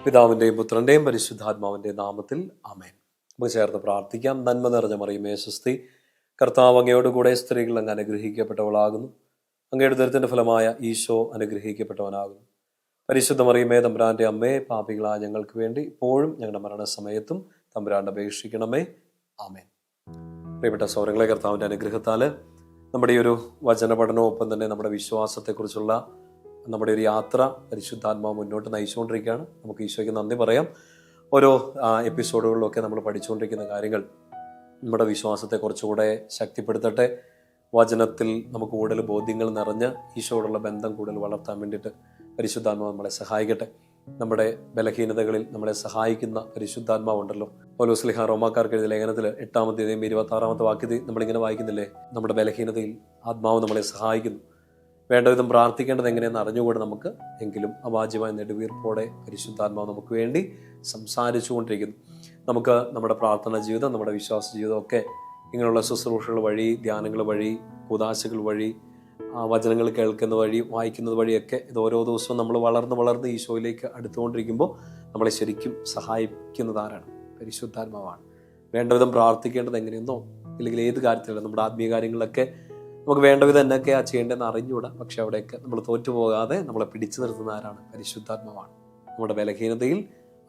പിതാവിൻ്റെയും പുത്രൻ്റെയും പരിശുദ്ധാത്മാവിൻ്റെ നാമത്തിൽ ആമേൻ. നമുക്ക് ചേർന്ന് പ്രാർത്ഥിക്കാം. നന്മ നിറഞ്ഞ മറിയമേ സ്വസ്തി, കർത്താവ് അങ്ങയോടുകൂടെ സ്ത്രീകൾ അങ്ങ് അനുഗ്രഹിക്കപ്പെട്ടവളാകുന്നു. അങ്ങയുടെ ഉദരത്തിൻ്റെ ഫലമായ ഈശോ അനുഗ്രഹിക്കപ്പെട്ടവനാകുന്നു. പരിശുദ്ധ മറിയമേ തമ്പുരാൻ്റെ അമ്മേ, പാപികളായ ഞങ്ങൾക്ക് വേണ്ടി ഇപ്പോഴും ഞങ്ങളുടെ മരണസമയത്തും തമ്പുരാൻ്റെ അപേക്ഷിക്കണമേ. ആമേൻ. പ്രിയപ്പെട്ട സൗരങ്ങളെ, കർത്താവിൻ്റെ അനുഗ്രഹത്താൽ നമ്മുടെ ഈ ഒരു വചന പഠനവും ഒപ്പം തന്നെ നമ്മുടെ വിശ്വാസത്തെക്കുറിച്ചുള്ള നമ്മുടെ ഒരു യാത്ര പരിശുദ്ധാത്മാവ് മുന്നോട്ട് നയിച്ചുകൊണ്ടിരിക്കുകയാണ്. നമുക്ക് ഈശോയ്ക്ക് നന്ദി പറയാം. ഓരോ എപ്പിസോഡുകളിലൊക്കെ നമ്മൾ പഠിച്ചുകൊണ്ടിരിക്കുന്ന കാര്യങ്ങൾ നമ്മുടെ വിശ്വാസത്തെ കുറച്ചുകൂടെ ശക്തിപ്പെടുത്തട്ടെ. വചനത്തിൽ നമുക്ക് കൂടുതൽ ബോധ്യങ്ങൾ നിറഞ്ഞ് ഈശോയോടുള്ള ബന്ധം കൂടുതൽ വളർത്താൻ വേണ്ടിയിട്ട് പരിശുദ്ധാത്മാവ് നമ്മളെ സഹായിക്കട്ടെ. നമ്മുടെ ബലഹീനതകളിൽ നമ്മളെ സഹായിക്കുന്ന പരിശുദ്ധാത്മാവുണ്ടല്ലോ. പൗലോസ് ശ്ലീഹ റോമാക്കാർക്ക് എഴുതിയ ലേഖനത്തിൽ 8-ാം അധ്യായം 26-ാമത്തെ വാക്യത്തിൽ നമ്മളിങ്ങനെ വായിക്കുന്നില്ലേ, നമ്മുടെ ബലഹീനതയിൽ ആത്മാവ് നമ്മളെ സഹായിക്കുന്നു. വേണ്ട വിധം പ്രാർത്ഥിക്കേണ്ടത് എങ്ങനെയെന്ന് അറിഞ്ഞുകൂടെ നമുക്ക്, എങ്കിലും അവാജ്യമായ നെടുവീർപ്പോടെ പരിശുദ്ധാത്മാവ് നമുക്ക് വേണ്ടി സംസാരിച്ചു കൊണ്ടിരിക്കുന്നു. നമുക്ക് നമ്മുടെ പ്രാർത്ഥനാ ജീവിതം, നമ്മുടെ വിശ്വാസ ജീവിതമൊക്കെ ഇങ്ങനെയുള്ള ശുശ്രൂഷകൾ വഴി, ധ്യാനങ്ങൾ വഴി, കൂദാശകൾ വഴി, വചനങ്ങൾ കേൾക്കുന്ന വഴി, വായിക്കുന്നത് വഴിയൊക്കെ ഇത് ഓരോ ദിവസവും നമ്മൾ വളർന്ന് ഈശോയിലേക്ക് അടുത്തുകൊണ്ടിരിക്കുമ്പോൾ നമ്മളെ ശരിക്കും സഹായിക്കുന്നത് ആരാണ്? പരിശുദ്ധാത്മാവാണ്. വേണ്ട വിധം പ്രാർത്ഥിക്കേണ്ടത് എങ്ങനെയെന്നോ, ഇല്ലെങ്കിൽ ഏത് കാര്യത്തിലല്ല, നമ്മുടെ ആത്മീയ കാര്യങ്ങളിലൊക്കെ നമുക്ക് വേണ്ട വിധം എന്നൊക്കെയാണ് ചെയ്യേണ്ടതെന്ന് അറിഞ്ഞുകൂടാ. പക്ഷെ അവിടെയൊക്കെ നമ്മൾ തോറ്റുപോകാതെ നമ്മളെ പിടിച്ചു നിർത്തുന്ന ആരാണ്? പരിശുദ്ധാത്മാവാണ്. നമ്മുടെ ബലഹീനതയിൽ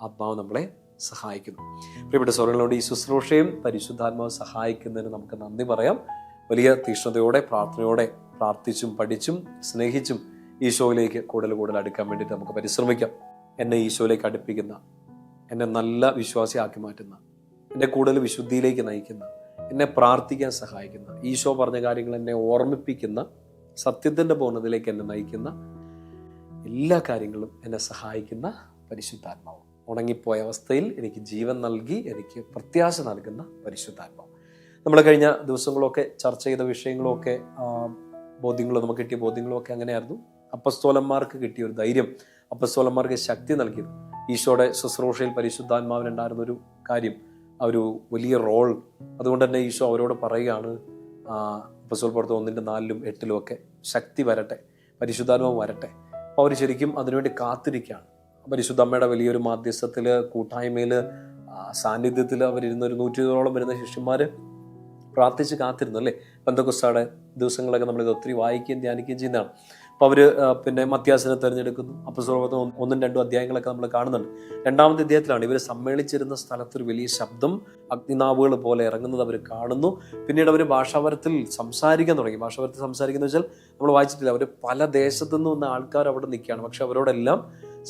ആത്മാവ് നമ്മളെ സഹായിക്കുന്നു. പ്രിയപ്പെട്ട സൗരങ്ങളോട് ഈ ശുശ്രൂഷയും പരിശുദ്ധാത്മാവ് സഹായിക്കുന്നതിന് നമുക്ക് നന്ദി പറയാം. വലിയ തീക്ഷ്ണതയോടെ, പ്രാർത്ഥനയോടെ പ്രാർത്ഥിച്ചും പഠിച്ചും സ്നേഹിച്ചും ഈശോയിലേക്ക് കൂടുതൽ അടുക്കാൻ വേണ്ടിയിട്ട് നമുക്ക് പരിശ്രമിക്കാം. എന്നെ ഈശോയിലേക്ക് അടുപ്പിക്കുന്ന, എന്നെ നല്ല വിശ്വാസിയാക്കി മാറ്റുന്ന, എന്നെ കൂടുതൽ വിശുദ്ധിയിലേക്ക് നയിക്കുന്ന, എന്നെ പ്രാർത്ഥിക്കാൻ സഹായിക്കുന്ന, ഈശോ പറഞ്ഞ കാര്യങ്ങൾ എന്നെ ഓർമ്മിപ്പിക്കുന്ന, സത്യത്തിൻ്റെ പൂർണ്ണതയിലേക്ക് എന്നെ നയിക്കുന്ന എല്ലാ കാര്യങ്ങളും എന്നെ സഹായിക്കുന്ന പരിശുദ്ധാത്മാവ്. ഉണങ്ങിപ്പോയ അവസ്ഥയിൽ എനിക്ക് ജീവൻ നൽകി എനിക്ക് പ്രത്യാശ നൽകുന്ന പരിശുദ്ധാത്മാവ്. നമ്മൾ കഴിഞ്ഞ ദിവസങ്ങളൊക്കെ ചർച്ച ചെയ്ത വിഷയങ്ങളൊക്കെ ബോധ്യങ്ങളും നമുക്ക് കിട്ടിയ ബോധ്യങ്ങളുമൊക്കെ അങ്ങനെയായിരുന്നു. അപ്പസ്തോലന്മാർക്ക് കിട്ടിയ ഒരു ധൈര്യം, അപ്പസ്തോലന്മാർക്ക് ശക്തി നൽകിയത്, ഈശോയുടെ ശുശ്രൂഷയിൽ പരിശുദ്ധാത്മാവിനുണ്ടായിരുന്നൊരു കാര്യം, ആ ഒരു വലിയ റോൾ. അതുകൊണ്ട് തന്നെ ഈശോ അവരോട് പറയുകയാണ്, അപ്പസ്തോല പ്രവൃത്തി 1-4-8 ഒക്കെ ശക്തി വരട്ടെ, പരിശുദ്ധാത്മാവ് വരട്ടെ. അപ്പോൾ അവർ ശരിക്കും അതിനുവേണ്ടി കാത്തിരിക്കുകയാണ്. പരിശുദ്ധ അമ്മയുടെ വലിയൊരു മാധ്യസ്ഥത്തിൽ, കൂട്ടായ്മയിൽ, സാന്നിധ്യത്തിൽ അവരിരുന്നൊരു 120ഓളം വരുന്ന ശിഷ്യന്മാർ പ്രാർത്ഥിച്ച് കാത്തിരുന്നു അല്ലേ. പെന്തക്കോസ്തായുടെ ദിവസങ്ങളൊക്കെ നമ്മളിത് ഒത്തിരി വായിക്കുകയും ധ്യാനിക്കുകയും ചെയ്യുന്നതാണ്. അപ്പോൾ അവർ പിന്നെ മത്യാസിനെ തിരഞ്ഞെടുക്കുന്നു. അപ്പസ്തോല പ്രവൃത്തി 1-2 അധ്യായങ്ങളൊക്കെ നമ്മൾ കാണുന്നുണ്ട്. 2-ാമത്തെ അധ്യായത്തിലാണ് ഇവർ സമ്മേളിച്ചിരുന്ന സ്ഥലത്തൊരു വലിയ ശബ്ദം, അഗ്നിനാവുകൾ പോലെ ഇറങ്ങുന്നത് അവർ കാണുന്നു. പിന്നീട് അവർ ഭാഷാപരത്തിൽ സംസാരിക്കാൻ തുടങ്ങി. ഭാഷാപരത്തിൽ സംസാരിക്കുന്ന വെച്ചാൽ നമ്മൾ വായിച്ചിട്ടില്ല, അവർ പല ദേശത്തു നിന്ന് വന്ന ആൾക്കാർ അവിടെ നിൽക്കുകയാണ്. പക്ഷെ അവരോടെല്ലാം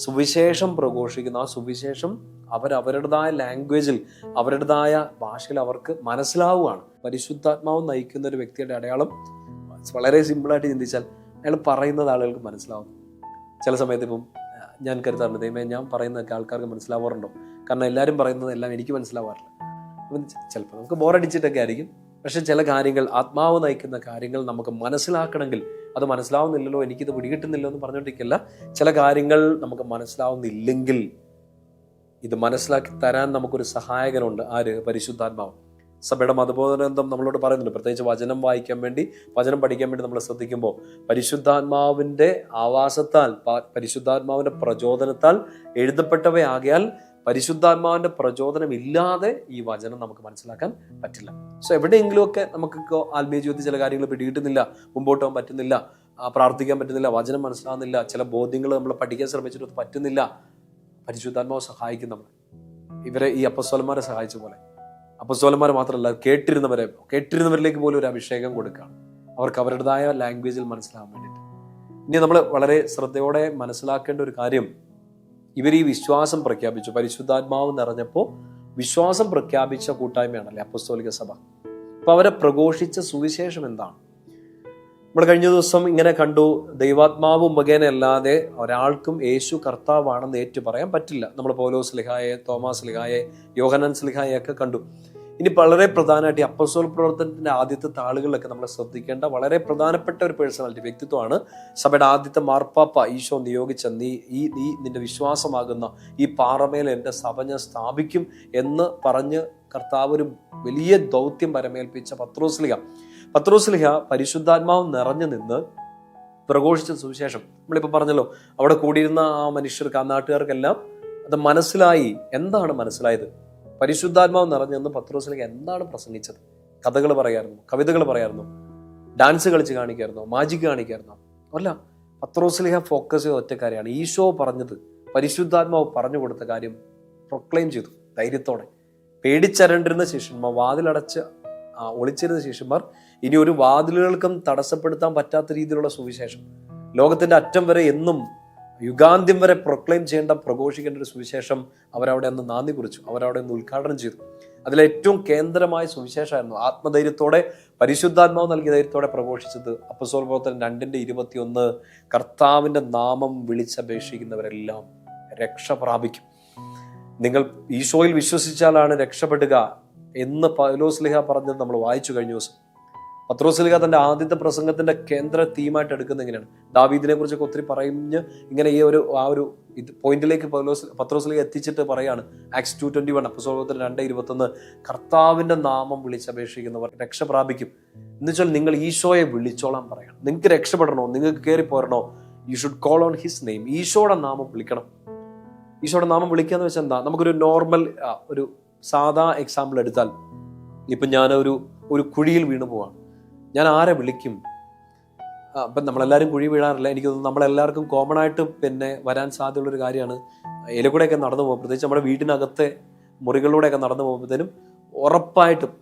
സുവിശേഷം പ്രഘോഷിക്കുന്ന, ആ സുവിശേഷം അവരുടേതായ ലാംഗ്വേജിൽ, അവരുടേതായ ഭാഷയിൽ അവർക്ക് മനസ്സിലാവുകയാണ്. പരിശുദ്ധാത്മാവ് നയിക്കുന്ന ഒരു വ്യക്തിയുടെ അടയാളം വളരെ സിമ്പിളായിട്ട് ചിന്തിച്ചാൽ അയാൾ പറയുന്നത് ആളുകൾക്ക് മനസ്സിലാവും. ചില സമയത്ത് ഇപ്പം ഞാൻ കരുതാറുണ്ട്, ദൈവമേ ഞാൻ പറയുന്നതൊക്കെ ആൾക്കാർക്ക് മനസ്സിലാവാറുണ്ടോ? കാരണം എല്ലാവരും പറയുന്നത് എല്ലാം എനിക്ക് മനസ്സിലാവാറില്ല. അപ്പം ചിലപ്പോൾ നമുക്ക് ബോറടിച്ചിട്ടൊക്കെ ആയിരിക്കും. പക്ഷെ ചില കാര്യങ്ങൾ, ആത്മാവ് നയിക്കുന്ന കാര്യങ്ങൾ നമുക്ക് മനസ്സിലാക്കണമെങ്കിൽ, അത് മനസ്സിലാവുന്നില്ലല്ലോ, എനിക്കിത് പിടികിട്ടുന്നില്ലോ എന്ന് പറഞ്ഞുകൊണ്ടിരിക്കില്ല. ചില കാര്യങ്ങൾ നമുക്ക് മനസ്സിലാവുന്നില്ലെങ്കിൽ ഇത് മനസ്സിലാക്കി തരാൻ നമുക്കൊരു സഹായകനുണ്ട്. ആര്? പരിശുദ്ധാത്മാവ്. സഭയുടെ മതബോധനന്തം നമ്മളോട് പറയുന്നുണ്ട്, പ്രത്യേകിച്ച് വചനം വായിക്കാൻ വേണ്ടി, വചനം പഠിക്കാൻ വേണ്ടി നമ്മൾ ശ്രദ്ധിക്കുമ്പോൾ പരിശുദ്ധാത്മാവിൻ്റെ ആവാസത്താൽ, പരിശുദ്ധാത്മാവിൻ്റെ പ്രചോദനത്താൽ എഴുതപ്പെട്ടവയാകിയാൽ പരിശുദ്ധാത്മാവിൻ്റെ പ്രചോദനം ഇല്ലാതെ ഈ വചനം നമുക്ക് മനസ്സിലാക്കാൻ പറ്റില്ല. സോ എവിടെയെങ്കിലുമൊക്കെ നമുക്ക് ആത്മീയ ജീവിതത്തിൽ ചില കാര്യങ്ങൾ പിടികിട്ടുന്നില്ല, മുമ്പോട്ട് പോകാൻ പറ്റുന്നില്ല, പ്രാർത്ഥിക്കാൻ പറ്റുന്നില്ല, വചനം മനസ്സിലാകുന്നില്ല, ചില ബോധ്യങ്ങൾ നമ്മൾ പഠിക്കാൻ ശ്രമിച്ചിട്ട് പറ്റുന്നില്ല, പരിശുദ്ധാത്മാവ് സഹായിക്കും നമ്മളെ. ഇവരെ ഈ അപ്പസ്തോലന്മാരെ സഹായിച്ച പോലെ, അപ്പസ്തോലന്മാർ മാത്രമല്ല, കേട്ടിരുന്നവരിലേക്ക് പോലും ഒരു അഭിഷേകം കൊടുക്കുകയാണ്, അവർക്ക് അവരുടേതായ ലാംഗ്വേജിൽ മനസ്സിലാകാൻ വേണ്ടിയിട്ട്. ഇനി നമ്മൾ വളരെ ശ്രദ്ധയോടെ മനസ്സിലാക്കേണ്ട ഒരു കാര്യം, ഇവർ ഈ വിശ്വാസം പ്രഖ്യാപിച്ചു, പരിശുദ്ധാത്മാവ് നിറഞ്ഞപ്പോൾ വിശ്വാസം പ്രഖ്യാപിച്ച കൂട്ടായ്മയാണല്ലേ അപ്പസ്തോലിക സഭ. അപ്പോൾ അവരെ പ്രഘോഷിച്ച സുവിശേഷം എന്താണ്? നമ്മൾ കഴിഞ്ഞ ദിവസം ഇങ്ങനെ കണ്ടു, ദൈവാത്മാവ് മുഖേന അല്ലാതെ ഒരാൾക്കും യേശു കർത്താവാണെന്ന് ഏറ്റു പറയാൻ പറ്റില്ല. നമ്മൾ പൗലോസ് ശ്ലീഹായെ, തോമാസ് ശ്ലീഹായെ, യോഹന്നാൻ ശ്ലീഹായെ ഒക്കെ കണ്ടു. ഇനി വളരെ പ്രധാനമായിട്ട് അപ്പസ്തോല പ്രവർത്തനത്തിന്റെ ആദ്യത്തെ താളുകളിലൊക്കെ നമ്മൾ ശ്രദ്ധിക്കേണ്ട വളരെ പ്രധാനപ്പെട്ട ഒരു പേഴ്സണാലിറ്റി, വ്യക്തിത്വമാണ് സഭയുടെ ആദ്യത്തെ മാർപ്പാപ്പ. ഈശോ നിയോഗിച്ച നീ നിന്റെ വിശ്വാസമാകുന്ന ഈ പാറമേൽ എൻ്റെ സഭ ഞാൻ സ്ഥാപിക്കും എന്ന് പറഞ്ഞ് കർത്താവ് ഒരു വലിയ ദൗത്യം പരമേൽപ്പിച്ച പത്രോസ്ലിഹ പരിശുദ്ധാത്മാവ് നിറഞ്ഞു നിന്ന് പ്രഘോഷിച്ച സുവിശേഷം. നമ്മളിപ്പോൾ പറഞ്ഞല്ലോ, അവിടെ കൂടിയിരുന്ന ആ മനുഷ്യർക്ക്, ആ നാട്ടുകാർക്കെല്ലാം അത് മനസ്സിലായി. എന്താണ് മനസ്സിലായത്? പരിശുദ്ധാത്മാവ് നിറഞ്ഞെന്ന് പത്രോസിലേക്ക് എന്താണ് പ്രസംഗിച്ചത്? കഥകൾ പറയായിരുന്നു, കവിതകൾ പറയായിരുന്നു, ഡാൻസ് കളിച്ച് കാണിക്കായിരുന്നോ, മാജിക് കാണിക്കായിരുന്നോ? അല്ല, പത്രോസ്ലിഹ ഫോക്കസ് ചെയ്ത ഒറ്റ കാര്യമാണ്. ഈശോ പറഞ്ഞത്, പരിശുദ്ധാത്മാവ് പറഞ്ഞു കൊടുത്ത കാര്യം പ്രൊക്ലെയിം ചെയ്തു ധൈര്യത്തോടെ. പേടിച്ചരണ്ടിരുന്ന ശിഷ്യന്മാർ, വാതിലടച്ച് ഒളിച്ചിരുന്ന ശിഷ്യന്മാർ ഇനി ഒരു വാതിലുകൾക്കും തടസ്സപ്പെടുത്താൻ പറ്റാത്ത രീതിയിലുള്ള സുവിശേഷം, ലോകത്തിന്റെ അറ്റം വരെ എന്നും യുഗാന്ത്യം വരെ പ്രൊക്ലെയിം ചെയ്യേണ്ട, പ്രഘോഷിക്കേണ്ട ഒരു സുവിശേഷം അവരവിടെ അന്ന് നാന്ദി കുറിച്ചു, അവരവിടെ ഒന്ന് ഉദ്ഘാടനം ചെയ്തു. അതിലേറ്റവും കേന്ദ്രമായ സുവിശേഷമായിരുന്നു. ആത്മധൈര്യത്തോടെ, പരിശുദ്ധാത്മാവ് നൽകിയ ധൈര്യത്തോടെ പ്രഘോഷിച്ചത് അപ്പോസ്തല പ്രവർത്തനം 2:21, കർത്താവിന്റെ നാമം വിളിച്ചപേക്ഷിക്കുന്നവരെല്ലാം രക്ഷ പ്രാപിക്കും. നിങ്ങൾ ഈശോയിൽ വിശ്വസിച്ചാലാണ് രക്ഷപ്പെടുക എന്ന് പൗലോസ്ലിഹ പറഞ്ഞത് നമ്മൾ വായിച്ചു കഴിഞ്ഞ ദിവസം. പത്രോസ്ലിഹ തന്റെ ആദ്യത്തെ പ്രസംഗത്തിന്റെ കേന്ദ്ര തീമായിട്ട് എടുക്കുന്നത് എങ്ങനെയാണ്? ദാവീദിനെ കുറിച്ചൊക്കെ ഒത്തിരി പറഞ്ഞ് ഇങ്ങനെ ഈ ഒരു പോയിന്റിലേക്ക് പത്രോസ്ലിഹ എത്തിച്ചിട്ട് പറയാണ്, ആക്സ് 2:21, അപ്പോസ്തല പ്രവർത്തനം 2:21, കർത്താവിന്റെ നാമം വിളിച്ചപേക്ഷിക്കുന്നവർ രക്ഷ പ്രാപിക്കും. എന്ന് വെച്ചാൽ നിങ്ങൾ ഈശോയെ വിളിച്ചോളാൻ പറയണം. നിങ്ങൾക്ക് രക്ഷപ്പെടണോ, നിങ്ങൾക്ക് കയറി പോരണോ, you should call on his name. ഈശോയുടെ നാമം വിളിക്കണം. ഈശോയുടെ നാമം വിളിക്കുക എന്ന് വെച്ചാൽ എന്താ? നമുക്കൊരു നോർമൽ ഒരു സാധാ എക്സാമ്പിൾ എടുത്താൽ, ഇപ്പം ഞാനൊരു കുഴിയിൽ വീണു പോവാണ്, ഞാൻ ആരെ വിളിക്കും? അപ്പം നമ്മളെല്ലാവരും കുഴി വീഴാറില്ല. എനിക്ക് തോന്നുന്നു നമ്മളെല്ലാവർക്കും കോമൺ ആയിട്ട് വരാൻ സാധ്യതയുള്ളൊരു കാര്യമാണ് ഇതിലൂടെയൊക്കെ നടന്നു പോകുമ്പോൾ, പ്രത്യേകിച്ച് നമ്മുടെ വീടിനകത്തെ മുറികളിലൂടെയൊക്കെ നടന്നു പോകുമ്പോഴത്തേനും ഉറപ്പായിട്ടും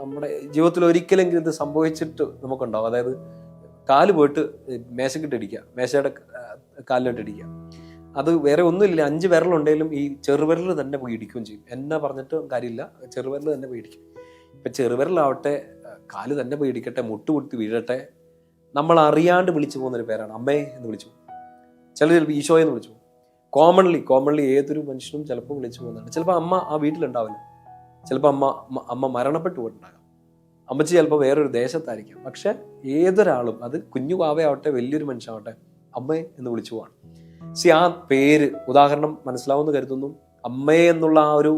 നമ്മുടെ ജീവിതത്തിൽ ഒരിക്കലെങ്കിലും ഇത് സംഭവിച്ചിട്ട് നമുക്കുണ്ടാവും. അതായത് കാല് പോയിട്ട് മേശക്കിട്ടിടിക്കുക, മേശയുടെ കാലിലിട്ടിടിക്കുക. അത് വേറെ ഒന്നുമില്ല, 5 വിരലുണ്ടെങ്കിലും ഈ ചെറുവിരൽ തന്നെ പോയി ഇടിക്കുകയും ചെയ്യും. എന്നെ പറഞ്ഞിട്ട് കാര്യമില്ല, ചെറുവിരൽ തന്നെ പോയി ഇടിക്കും. ഇപ്പം ചെറുവിരലാവട്ടെ, കാല് തന്നെ പോയി ഇടിക്കട്ടെ, മുട്ടുകുത്തി വീഴട്ടെ, നമ്മൾ അറിയാണ്ട് വിളിച്ചു പോകുന്നൊരു പേരാണ് അമ്മേ എന്ന് വിളിച്ചു. ചിലപ്പോൾ ഈശോയെ എന്ന് വിളിച്ചു. കോമൺലി ഏതൊരു മനുഷ്യനും ചിലപ്പോൾ വിളിച്ചു പോകുന്നതാണ്. ചിലപ്പോൾ അമ്മ ആ വീട്ടിലുണ്ടാവില്ല, ചിലപ്പോൾ അമ്മ മരണപ്പെട്ടു പോയിട്ടുണ്ടാകാം, അമ്മച്ചി ചിലപ്പോൾ വേറൊരു ദേശത്തായിരിക്കും. പക്ഷെ ഏതൊരാളും, അത് കുഞ്ഞു പാവയാവട്ടെ വലിയൊരു മനുഷ്യനാവട്ടെ, അമ്മേ എന്ന് വിളിച്ചു പോവാണ്. ആ പേര്, ഉദാഹരണം മനസ്സിലാവുമെന്ന് കരുതുന്നു. അമ്മേ എന്നുള്ള ആ ഒരു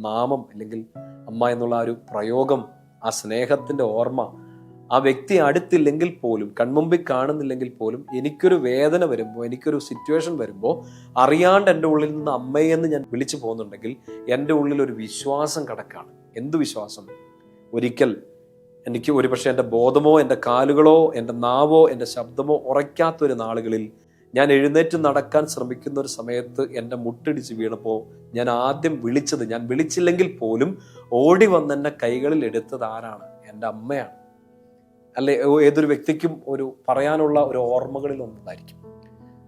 നാമം, അല്ലെങ്കിൽ അമ്മ എന്നുള്ള ആ ഒരു പ്രയോഗം, ആ സ്നേഹത്തിന്റെ ഓർമ്മ, ആ വ്യക്തി അടുത്തില്ലെങ്കിൽ പോലും, കൺമുമ്പിൽ കാണുന്നില്ലെങ്കിൽ പോലും, എനിക്കൊരു വേദന വരുമ്പോൾ, എനിക്കൊരു സിറ്റുവേഷൻ വരുമ്പോൾ അറിയാണ്ട് എൻ്റെ ഉള്ളിൽ നിന്ന് അമ്മയെന്ന് ഞാൻ വിളിച്ചു പോകുന്നുണ്ടെങ്കിൽ എൻ്റെ ഉള്ളിൽ ഒരു വിശ്വാസം കിടക്കാണ്. എന്ത് വിശ്വാസം? ഒരിക്കൽ എനിക്ക് ഒരുപക്ഷെ എൻ്റെ ബോധമോ, എൻ്റെ കാലുകളോ, എൻ്റെ നാവോ, എൻ്റെ ശബ്ദമോ ഉറയ്ക്കാത്തൊരു നാളുകളിൽ ഞാൻ എഴുന്നേറ്റ് നടക്കാൻ ശ്രമിക്കുന്ന ഒരു സമയത്ത് എൻ്റെ മുട്ടിടിച്ച് വീണപ്പോൾ ഞാൻ ആദ്യം വിളിച്ചത്, ഞാൻ വിളിച്ചില്ലെങ്കിൽ പോലും ഓടി വന്ന് എൻ്റെ കൈകളിൽ എടുത്തത് ആരാണ്? എൻ്റെ അമ്മയാണ്. അല്ലെ, ഏതൊരു വ്യക്തിക്കും ഒരു പറയാനുള്ള ഒരു ഓർമ്മകളിൽ ഒന്നായിരിക്കും,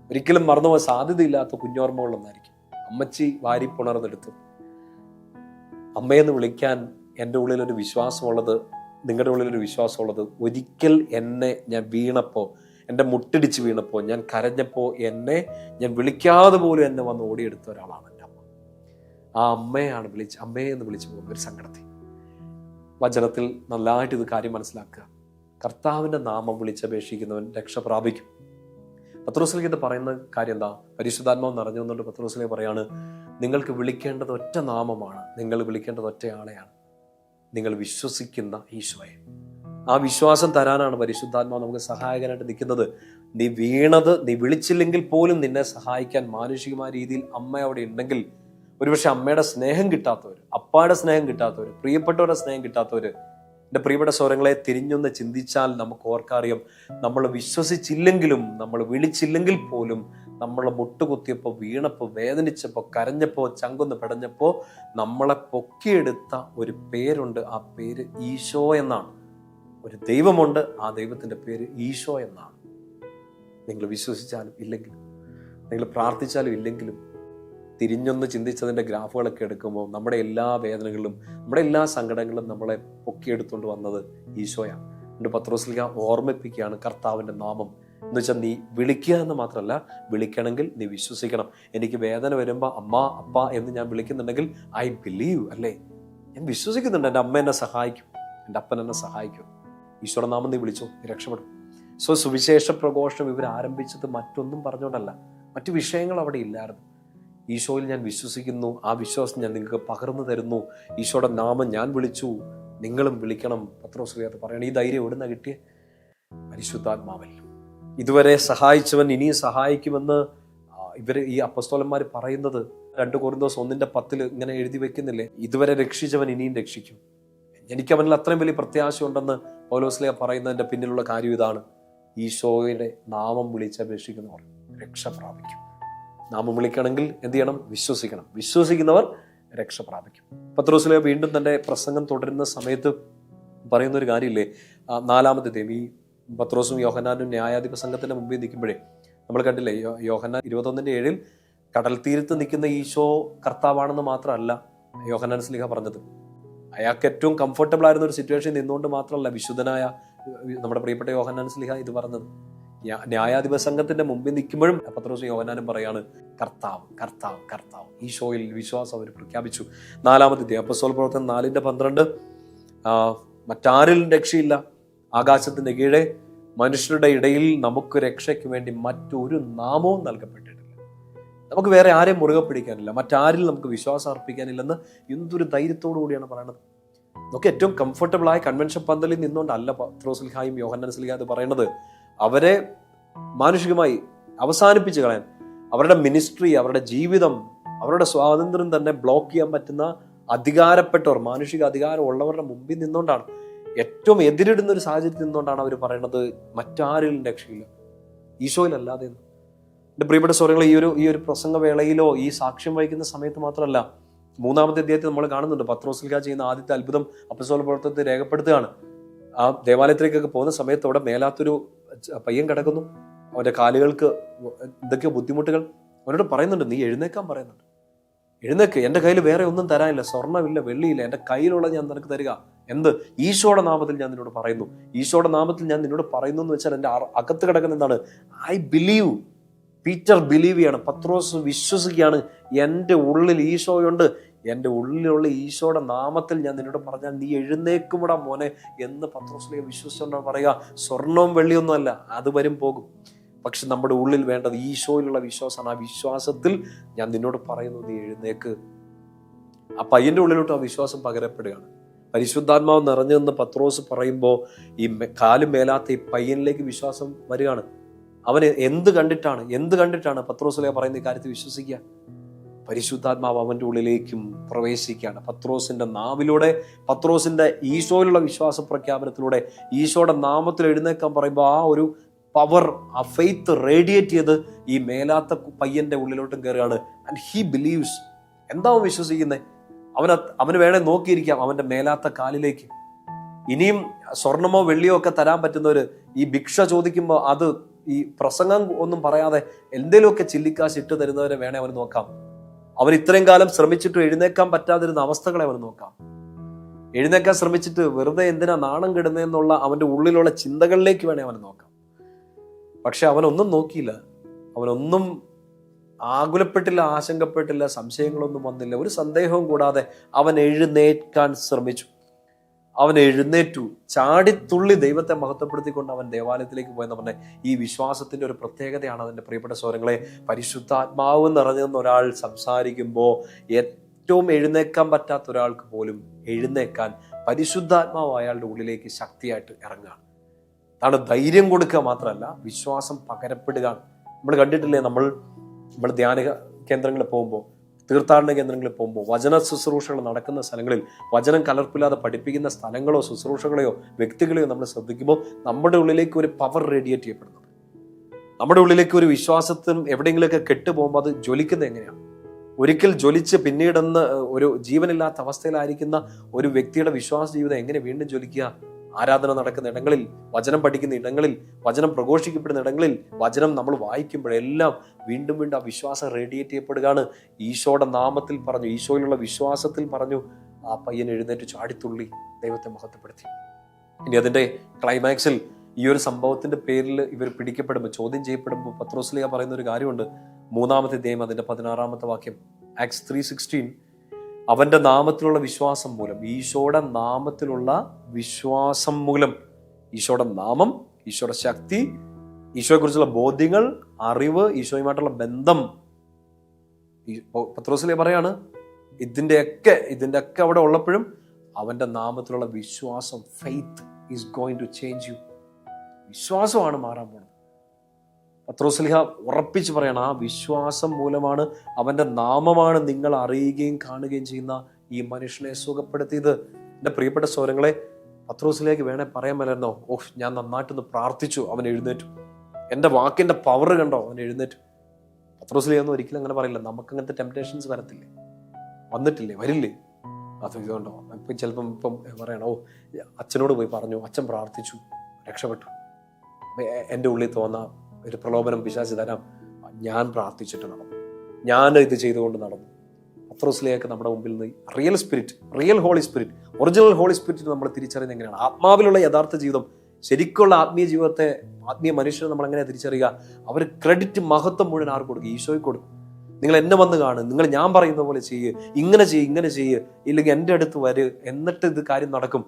ഒരിക്കലും മറന്നുപോകാൻ സാധ്യതയില്ലാത്ത കുഞ്ഞോർമ്മകളിലൊന്നായിരിക്കും. അമ്മച്ചി വാരി പുണർന്നെടുത്തു. അമ്മയെന്ന് വിളിക്കാൻ എൻ്റെ ഉള്ളിലൊരു വിശ്വാസമുള്ളത്, നിങ്ങളുടെ ഉള്ളിലൊരു വിശ്വാസമുള്ളത്, ഒരിക്കൽ എന്നെ ഞാൻ വീണപ്പോൾ, എൻ്റെ മുട്ടിടിച്ച് വീണപ്പോൾ, ഞാൻ കരഞ്ഞപ്പോൾ ഞാൻ വിളിക്കാതെ പോലും എന്നെ വന്ന് ഓടിയെടുത്ത ഒരാളാണ് എൻ്റെ അമ്മ. ആ അമ്മയാണ് അമ്മയെന്ന് വിളിച്ചു പോകുന്ന ഒരു സങ്കടത്തിൽ. വചനത്തിൽ നല്ലതായിട്ട് ഇത് കാര്യം മനസ്സിലാക്കുക. കർത്താവിൻ്റെ നാമം വിളിച്ചപേക്ഷിക്കുന്നവൻ രക്ഷ പ്രാപിക്കും. പത്രോസ്ലിഹ ഇത് പറയുന്ന കാര്യം എന്താ? പരിശുദ്ധാത്മാവ് നിറഞ്ഞു വന്നുകൊണ്ട് പത്രോസ്ലിഹ പറയാണ്, നിങ്ങൾക്ക് വിളിക്കേണ്ടത് ഒറ്റ നാമമാണ്, നിങ്ങൾ വിളിക്കേണ്ടത് ഒറ്റയാളെയാണ്, നിങ്ങൾ വിശ്വസിക്കുന്ന ഈശോയെ. ആ വിശ്വാസം തരാനാണ് പരിശുദ്ധാത്മാവ് നമുക്ക് സഹായകനായിട്ട് നിൽക്കുന്നത്. നീ വീണത്, നീ വിളിച്ചില്ലെങ്കിൽ പോലും നിന്നെ സഹായിക്കാൻ മാനുഷികമായ രീതിയിൽ അമ്മ അവിടെ ഉണ്ടെങ്കിൽ, ഒരുപക്ഷെ അമ്മയുടെ സ്നേഹം കിട്ടാത്തവർ, അപ്പായുടെ സ്നേഹം കിട്ടാത്തവർ, പ്രിയപ്പെട്ടവരുടെ സ്നേഹം കിട്ടാത്തവർ, എൻ്റെ പ്രിയപ്പെട്ട സ്വരങ്ങളെ തിരിഞ്ഞൊന്ന് ചിന്തിച്ചാൽ നമുക്ക് ഓർക്കറിയാം, നമ്മൾ വിശ്വസിച്ചില്ലെങ്കിലും, നമ്മൾ വിളിച്ചില്ലെങ്കിൽ പോലും, നമ്മൾ മുട്ടുകുത്തിയപ്പോൾ, വീണപ്പോൾ, വേദനിച്ചപ്പോൾ, കരഞ്ഞപ്പോൾ, ചങ്കൊന്ന് പെടഞ്ഞപ്പോൾ നമ്മളെ പൊക്കിയെടുത്ത ഒരു പേരുണ്ട്. ആ പേര് ഈശോ എന്നാണ്. ഒരു ദൈവമുണ്ട്, ആ ദൈവത്തിൻ്റെ പേര് ഈശോ എന്നാണ്. നിങ്ങൾ വിശ്വസിച്ചാലും ഇല്ലെങ്കിലും, നിങ്ങൾ പ്രാർത്ഥിച്ചാലും ഇല്ലെങ്കിലും, തിരിഞ്ഞൊന്ന് ചിന്തിച്ചതിൻ്റെ ഗ്രാഫുകളൊക്കെ എടുക്കുമ്പോൾ നമ്മുടെ എല്ലാ വേദനകളിലും, നമ്മുടെ എല്ലാ സങ്കടങ്ങളും നമ്മളെ പൊക്കിയെടുത്തുകൊണ്ട് വന്നത് ഈശോയാണ്. എൻ്റെ പത്രോസ്ലിഹ ഓർമ്മിപ്പിക്കുകയാണ് കർത്താവിൻ്റെ നാമം എന്ന് വെച്ചാൽ നീ വിളിക്കുക എന്ന് മാത്രമല്ല, വിളിക്കണമെങ്കിൽ നീ വിശ്വസിക്കണം. എനിക്ക് വേദന വരുമ്പോൾ അമ്മ, അപ്പ എന്ന് ഞാൻ വിളിക്കുന്നുണ്ടെങ്കിൽ ഐ ബിലീവ്, അല്ലേ, ഞാൻ വിശ്വസിക്കുന്നുണ്ട് എൻ്റെ അമ്മ എന്നെ സഹായിക്കും, എൻ്റെ അപ്പൻ എന്നെ സഹായിക്കും. ഈശോയുടെ നാമം നീ വിളിച്ചോ, നീ രക്ഷപ്പെടും. സുവിശേഷ പ്രഘോഷണം ഇവർ ആരംഭിച്ചത് മറ്റൊന്നും പറഞ്ഞുകൊണ്ടല്ല, മറ്റു വിഷയങ്ങൾ അവിടെ ഇല്ലായിരുന്നു. ഈശോയിൽ ഞാൻ വിശ്വസിക്കുന്നു, ആ വിശ്വാസം ഞാൻ നിങ്ങൾക്ക് പകർന്നു തരുന്നു, ഈശോയുടെ നാമം ഞാൻ വിളിച്ചു, നിങ്ങളും വിളിക്കണം. പത്രോസ്ലിഹ പറയണം. ഈ ധൈര്യം എവിടുന്ന കിട്ടിയ? പരിശുദ്ധാത്മാവിൽ. ഇതുവരെ സഹായിച്ചവൻ ഇനിയും സഹായിക്കുമെന്ന് ഇവര് ഈ അപ്പസ്തോലന്മാർ പറയുന്നത് 2 കൊരിന്തോസ് 1:10 ഇങ്ങനെ എഴുതി വെക്കുന്നില്ലേ, ഇതുവരെ രക്ഷിച്ചവൻ ഇനിയും രക്ഷിക്കും. എനിക്ക് അവനിൽ അത്രയും വലിയ പ്രത്യാശ ഉണ്ടെന്ന് പൗലോസ്ലീഹ പറയുന്നതിന്റെ പിന്നിലുള്ള കാര്യം ഇതാണ്. ഈശോയുടെ നാമം വിളിച്ചപേക്ഷിക്കുന്നവർ രക്ഷ പ്രാപിക്കും. നാമം വിളിക്കണമെങ്കിൽ എന്ത് ചെയ്യണം? വിശ്വസിക്കണം. വിശ്വസിക്കുന്നവർ രക്ഷ പ്രാപിക്കും. പത്രോസ്ലീഹ വീണ്ടും തന്റെ പ്രസംഗം തുടരുന്ന സമയത്ത് പറയുന്ന ഒരു കാര്യമില്ലേ, 4-ാമത്തെ അധ്യായം, ഈ പത്രോസും യോഹന്നാനും ന്യായാധിപ സംഘത്തിന്റെ മുമ്പിൽ നിൽക്കുമ്പോഴേ നമ്മൾ കണ്ടില്ലേ, യോഹന്നാൻ 21:7 കടൽ തീരത്ത് നിൽക്കുന്ന ഈശോ കർത്താവാണെന്ന് മാത്രമല്ല യോഹന്നാൻ സ്ലീഹ പറഞ്ഞത്. അയാൾക്ക് ഏറ്റവും കംഫർട്ടബിൾ ആയിരുന്ന ഒരു സിറ്റുവേഷൻ നിന്നുകൊണ്ട് മാത്രമല്ല വിശുദ്ധനായ നമ്മുടെ പ്രിയപ്പെട്ട യോഹന്നാൻ സ്ലീഹ ഇത് പറഞ്ഞത്. ന്യായാധിപ സംഘത്തിന്റെ മുമ്പിൽ നിൽക്കുമ്പോഴും പത്രോസും യോഹന്നാനും പറയാണ് കർത്താവ് കർത്താവ് കർത്താവ്. ഈശോയിൽ വിശ്വാസം അവർ പ്രഖ്യാപിച്ചു. 4-ാമത്തെ അധ്യായം അപ്പോസ്തല പ്രവർത്തനം 4:12 മറ്റാരിലും രക്ഷയില്ല, ആകാശത്തിന്റെ കീഴെ മനുഷ്യരുടെ ഇടയിൽ നമുക്ക് രക്ഷയ്ക്ക് വേണ്ടി മറ്റൊരു നാമവും നൽകപ്പെട്ടിട്ടില്ല. നമുക്ക് വേറെ ആരെയും മുറുകെ പിടിക്കാനില്ല, മറ്റാരിൽ നമുക്ക് വിശ്വാസം അർപ്പിക്കാനില്ലെന്ന് എന്തൊരു ധൈര്യത്തോടു കൂടിയാണ് പറയുന്നത്. നമുക്ക് ഏറ്റവും കംഫർട്ടബിളായ കൺവെൻഷൻ പന്തലിൽ നിന്നുകൊണ്ടല്ല പത്രോസ്ലീഹയും യോഹന്നാൻ സ്ലീഹ അത് പറയുന്നത്. അവരെ മാനുഷികമായി അവസാനിപ്പിച്ച് കളയാൻ, അവരുടെ മിനിസ്ട്രി, അവരുടെ ജീവിതം, അവരുടെ സ്വാതന്ത്ര്യം തന്നെ ബ്ലോക്ക് ചെയ്യാൻ പറ്റുന്ന അധികാരപ്പെട്ടവർ, മാനുഷിക അധികാരം ഉള്ളവരുടെ മുമ്പിൽ നിന്നുകൊണ്ടാണ്, ഏറ്റവും എതിരിടുന്ന ഒരു സാഹചര്യത്തിൽ നിന്നുകൊണ്ടാണ് അവർ പറയുന്നത് മറ്റാരിലും രക്ഷയില്ല, ഈശോയിലല്ലാതെ. എൻ്റെ പ്രിയപ്പെട്ട സഹോദരങ്ങളെ, ഈ ഒരു പ്രസംഗവേളയിലോ ഈ സാക്ഷ്യം വഹിക്കുന്ന സമയത്ത് മാത്രമല്ല, 3-ാമത്തെ അധ്യായത്തിൽ നമ്മൾ കാണുന്നുണ്ട് പത്രോസ്ലീഹ ചെയ്യുന്ന ആദ്യത്തെ അത്ഭുതം അപ്പോസ്തല പ്രവർത്തനത്തിൽ രേഖപ്പെടുത്തുകയാണ്. ആ ദേവാലയത്തിലേക്കൊക്കെ പോകുന്ന സമയത്ത് അവിടെ മേലാത്തൊരു പയ്യൻ കിടക്കുന്നു. അവന്റെ കാലുകൾക്ക് എന്തൊക്കെയോ ബുദ്ധിമുട്ടുകൾ. അവനോട് പറയുന്നുണ്ട്, നീ എഴുന്നേക്കാൻ പറയുന്നുണ്ട്. എഴുന്നേക്ക്, എൻ്റെ കയ്യിൽ വേറെ ഒന്നും തരാനില്ല, സ്വർണ്ണമില്ല, വെള്ളിയില്ല, എൻ്റെ കയ്യിലുള്ളത് ഞാൻ നിനക്ക് തരിക. എന്ത്? ഈശോയുടെ നാമത്തിൽ ഞാൻ നിന്നോട് പറയുന്നു. ഈശോയുടെ നാമത്തിൽ ഞാൻ നിന്നോട് പറയുന്നു എന്ന് വെച്ചാൽ എൻ്റെ അകത്ത് കിടക്കുന്ന എന്താണ്? I believe. പീറ്റർ ബിലീവ് ചെയ്യാണ്, പത്രോസ് വിശ്വസിക്കുകയാണ്, എൻ്റെ ഉള്ളിൽ ഈശോയുണ്ട്, എൻ്റെ ഉള്ളിലുള്ള ഈശോയുടെ നാമത്തിൽ ഞാൻ നിന്നോട് പറഞ്ഞാൽ നീ എഴുന്നേക്കുമിടാ മോനെ എന്ന് പത്രോസ്ലീഹ വിശ്വസിച്ചുകൊണ്ടാണ് പറയുക. സ്വർണവും വെള്ളിയൊന്നും അല്ല, അത് വരും പോകും. പക്ഷെ നമ്മുടെ ഉള്ളിൽ വേണ്ടത് ഈശോയിലുള്ള വിശ്വാസമാണ്. ആ വിശ്വാസത്തിൽ ഞാൻ നിന്നോട് പറയുന്നു, നീ എഴുന്നേക്ക്. ആ പയ്യന്റെ ഉള്ളിലോട്ട് ആ വിശ്വാസം പകരപ്പെടുകയാണ്. പരിശുദ്ധാത്മാവ് നിറഞ്ഞെന്ന് പത്രോസ് പറയുമ്പോൾ ഈ കാലും മേലാത്ത ഈ പയ്യനിലേക്ക് വിശ്വാസം വരികയാണ്. അവന് എന്ത് കണ്ടിട്ടാണ് പത്രോസ്ലീഹ പറയുന്ന ഈ കാര്യത്തിൽ വിശ്വസിക്കുക? പരിശുദ്ധാത്മാവ് അവന്റെ ഉള്ളിലേക്കും പ്രവേശിക്കുകയാണ്. പത്രോസിന്റെ നാവിലൂടെ, പത്രോസിന്റെ ഈശോയിലുള്ള വിശ്വാസ പ്രഖ്യാപനത്തിലൂടെ, ഈശോയുടെ നാമത്തിൽ എഴുന്നേക്കാൻ പറയുമ്പോൾ ആ ഒരു പവർ, ആ ഫെയ്ത്ത് റേഡിയേറ്റ് ചെയ്ത് ഈ മേലാത്ത പയ്യന്റെ ഉള്ളിലോട്ടും കയറുകയാണ്. And he believes. എന്താ അവൻ വിശ്വസിക്കുന്നത്? അവന് വേണേ നോക്കിയിരിക്കാം അവന്റെ മേലാത്ത കാലിലേക്ക്. ഇനിയും സ്വർണമോ വെള്ളിയോ ഒക്കെ തരാൻ പറ്റുന്നവര് ഈ ഭിക്ഷ ചോദിക്കുമ്പോൾ അത് ഈ പ്രസംഗം ഒന്നും പറയാതെ എന്തെങ്കിലുമൊക്കെ ചില്ലിക്കാശ് ഇട്ട് തരുന്നവരെ വേണേ അവന് നോക്കാം. അവൻ ഇത്രയും കാലം ശ്രമിച്ചിട്ട് എഴുന്നേക്കാൻ പറ്റാതിരുന്ന അവസ്ഥകളെ അവന് നോക്കാം. എഴുന്നേക്കാൻ ശ്രമിച്ചിട്ട് വെറുതെ എന്തിനാ നാണം കെടുന്നതെന്നുള്ള അവന്റെ ഉള്ളിലുള്ള ചിന്തകളിലേക്ക് വേണേ അവന് നോക്കാം. പക്ഷെ അവനൊന്നും നോക്കിയില്ല, അവനൊന്നും ആകുലപ്പെട്ടില്ല, ആശങ്കപ്പെട്ടില്ല, സംശയങ്ങളൊന്നും വന്നില്ല. ഒരു സന്ദേഹവും കൂടാതെ അവൻ എഴുന്നേൽക്കാൻ ശ്രമിച്ചു. അവൻ എഴുന്നേറ്റു, ചാടിത്തുള്ളി ദൈവത്തെ മഹത്വപ്പെടുത്തിക്കൊണ്ട് അവൻ ദേവാലയത്തിലേക്ക് പോയെന്ന് പറഞ്ഞ ഈ വിശ്വാസത്തിന്റെ ഒരു പ്രത്യേകതയാണ്. അതിൻ്റെ പ്രിയപ്പെട്ട സഹോദരങ്ങളെ, പരിശുദ്ധാത്മാവ് നിറഞ്ഞെന്ന് ഒരാൾ സംസാരിക്കുമ്പോൾ ഏറ്റവും എഴുന്നേക്കാൻ പറ്റാത്ത ഒരാൾക്ക് പോലും എഴുന്നേക്കാൻ പരിശുദ്ധാത്മാവ് അയാളുടെ ഉള്ളിലേക്ക് ശക്തിയായിട്ട് ഇറങ്ങുകയാണ്. അതാണ് ധൈര്യം കൊടുക്കുക മാത്രമല്ല, വിശ്വാസം പകരപ്പെടുക. നമ്മൾ കണ്ടിട്ടില്ലേ, നമ്മൾ ധ്യാന കേന്ദ്രങ്ങളിൽ പോകുമ്പോൾ, തീർത്ഥാടന കേന്ദ്രങ്ങളിൽ പോകുമ്പോൾ, വചന ശുശ്രൂഷകൾ നടക്കുന്ന സ്ഥലങ്ങളിൽ, വചനം കലർപ്പില്ലാതെ പഠിപ്പിക്കുന്ന സ്ഥലങ്ങളോ ശുശ്രൂഷകളെയോ വ്യക്തികളെയോ നമ്മൾ ശ്രദ്ധിക്കുമ്പോൾ നമ്മുടെ ഉള്ളിലേക്ക് ഒരു പവർ റേഡിയേറ്റ് ചെയ്യപ്പെടുന്നുണ്ട്. നമ്മുടെ ഉള്ളിലേക്ക് ഒരു വിശ്വാസത്തിനും എവിടെയെങ്കിലുമൊക്കെ കെട്ടുപോകുമ്പോൾ അത് ജ്വലിക്കുന്നത് എങ്ങനെയാണ്? ഒരിക്കൽ ജ്വലിച്ച് പിന്നീടെന്ന് ഒരു ജീവനില്ലാത്ത അവസ്ഥയിലായിരിക്കുന്ന ഒരു വ്യക്തിയുടെ വിശ്വാസ ജീവിതം എങ്ങനെ വീണ്ടും ജ്വലിക്കുക? ആരാധന നടക്കുന്ന ഇടങ്ങളിൽ, വചനം പഠിക്കുന്ന ഇടങ്ങളിൽ, വചനം പ്രഘോഷിക്കപ്പെടുന്ന ഇടങ്ങളിൽ, വചനം നമ്മൾ വായിക്കുമ്പോഴെല്ലാം വീണ്ടും വീണ്ടും ആ വിശ്വാസം റേഡിയേറ്റ് ചെയ്യപ്പെടുകയാണ്. ഈശോയുടെ നാമത്തിൽ പറഞ്ഞു, ഈശോയിലുള്ള വിശ്വാസത്തിൽ പറഞ്ഞു, ആ പയ്യൻ എഴുന്നേറ്റ് ചാടിത്തുള്ളി ദൈവത്തെ മഹത്വപ്പെടുത്തി. ഇനി അതിന്റെ ക്ലൈമാക്സിൽ ഈ ഒരു സംഭവത്തിന്റെ പേരിൽ ഇവർ പിടിക്കപ്പെടുമ്പോൾ, ചോദ്യം ചെയ്യപ്പെടുമ്പോൾ പത്രോസ്ലീഹ പറയുന്ന ഒരു കാര്യമുണ്ട്. 3-ാമത്തെ അധ്യായം അതിന്റെ 16-ാമത്തെ വാക്യം, ആക്ട്സ് 3:16, അവന്റെ നാമത്തിലുള്ള വിശ്വാസം മൂലം, ഈശോയുടെ നാമത്തിലുള്ള വിശ്വാസം മൂലം, ഈശോയുടെ നാമം, ഈശോയുടെ ശക്തി, ഈശോയെ കുറിച്ചുള്ള ബോധ്യങ്ങൾ, അറിവ്, ഈശോയുമായിട്ടുള്ള ബന്ധം, പത്രോസ്ലീഹ പറയാണ്, ഇതിൻ്റെയൊക്കെ അവിടെ ഉള്ളപ്പോഴും അവന്റെ നാമത്തിലുള്ള വിശ്വാസം, faith is going to change you. വിശ്വാസമാണ് മാറാൻ പോകുന്നത്. പത്രോസ്ലീഹ ഉറപ്പിച്ച് പറയണം, ആ വിശ്വാസം മൂലമാണ്, അവൻ്റെ നാമമാണ് നിങ്ങൾ അറിയുകയും കാണുകയും ചെയ്യുന്ന ഈ മനുഷ്യനെ സുഖപ്പെടുത്തിയത്. എൻ്റെ പ്രിയപ്പെട്ട സഹോദരങ്ങളെ, പത്രോസിലേക്ക് വേണേ പറയാൻ മേലായിരുന്നോ, ഞാൻ നന്നായിട്ടൊന്ന് പ്രാർത്ഥിച്ചു, അവൻ എഴുന്നേറ്റു, എൻ്റെ വാക്കിൻ്റെ പവർ കണ്ടോ, അവൻ എഴുന്നേറ്റു. പത്രോസ്ലീഹ ഒരിക്കലും അങ്ങനെ പറയില്ല. നമുക്ക് അങ്ങനത്തെ ടെംപ്റ്റേഷൻസ് വരത്തില്ലേ? വന്നിട്ടില്ലേ? വരില്ലേ? അത് ഇതുകൊണ്ടോ ഇപ്പം ചിലപ്പം പറയണോ, അച്ഛനോട് പോയി പറഞ്ഞു, അച്ഛൻ പ്രാർത്ഥിച്ചു, രക്ഷപ്പെട്ടു. എൻ്റെ ഉള്ളിൽ തോന്നാ ഒരു പ്രലോഭനം പിശാച് തരാം, ഞാൻ പ്രാർത്ഥിച്ചിട്ട് നടന്നു, ഞാൻ ഇത് ചെയ്തുകൊണ്ട് നടന്നു. പത്രോസ്ലീഹയ്ക്ക് നമ്മുടെ മുമ്പിൽ നിന്ന് real spirit, real holy spirit, original holy spirit നമ്മൾ തിരിച്ചറിയുന്നത് എങ്ങനെയാണ്? ആത്മാവിലുള്ള യഥാർത്ഥ ജീവിതം, ശരിക്കുള്ള ആത്മീയ ജീവിതത്തെ, ആത്മീയ മനുഷ്യനെ നമ്മൾ എങ്ങനെ തിരിച്ചറിയുക? അവർ ക്രെഡിറ്റ്, മഹത്വം മുഴുവൻ ആർക്ക് കൊടുക്കും? ഈശോയ്ക്ക് കൊടുക്കും. നിങ്ങൾ എന്നെ വന്ന് കാണും, നിങ്ങൾ ഞാൻ പറയുന്ന പോലെ ചെയ്യ്, ഇങ്ങനെ ചെയ്യ്, ഇല്ലെങ്കിൽ എൻ്റെ അടുത്ത് വര്, എന്നിട്ട് ഇത് കാര്യം നടക്കും.